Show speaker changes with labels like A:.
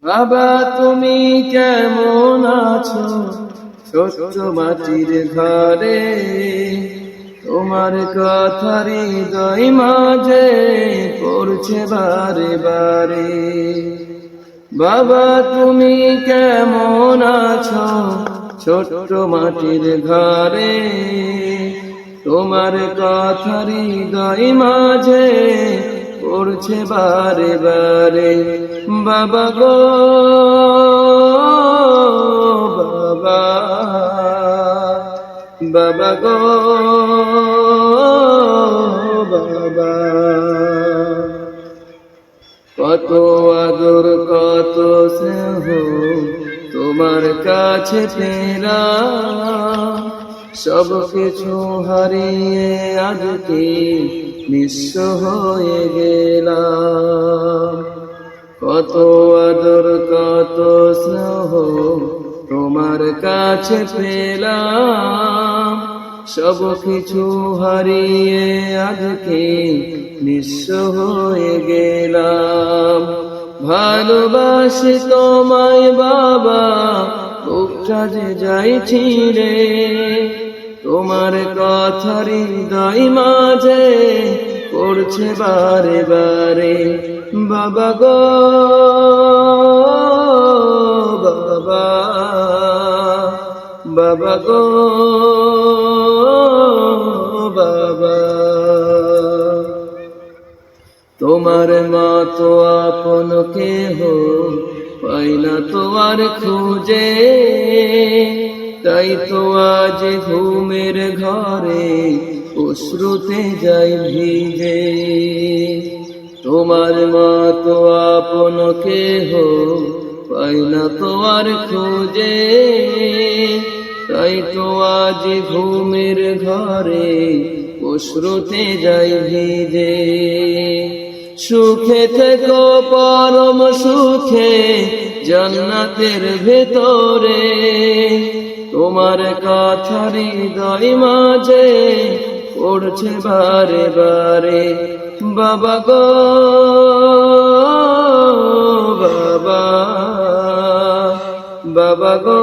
A: বাবা তুমি কেমন আছো ছোট্ট মাটির ঘরে, তোমার কথা হৃদয় মাঝে পড়ছে বারে বারে। বাবা তুমি কেমন আছো ছোট্ট মাটির ঘরে, তোমার কথা হৃদয় মাঝে পড়ছে বারে বারে। বাবা গো বাবা, বাবা গো বাবা, কত আদর কত স্নেহ তোমার কাছে পেলাম, সব কিছু হারিয়ে আজকে নিঃস্ব হয়ে গেলাম। কত আদর কত স্নেহ তোমার কাছে পেলাম, সব কিছু হারিয়ে আজকে নিঃস্ব হয়ে গেলাম। ভালোবাসি তোমায় বাবা, বুকটা যে যাইছি রে, তোমার কথা হৃদয় মাঝে পড়ছে বারে বারে। বাবা গো বাবা, বাবা গো বাবা, তোমার মতো আপন কেহ পাই না তোমার খুঁজে, তাই তো আজ ঘুমের ঘরে অশ্রুতে যাই ভিজে। তোমার মতো আপন কেহ পাই না তোমার খুঁজে, তাই তো আজ ঘুমের ঘরে অশ্রুতে যাই ভিজে। সুখে থেকো পরম সুখে জান্নাতের ভেতরে, তোমার কথা হৃদয় মাঝে পড়ছে বারে বারে। বাবা গো বাবা, বাবা গো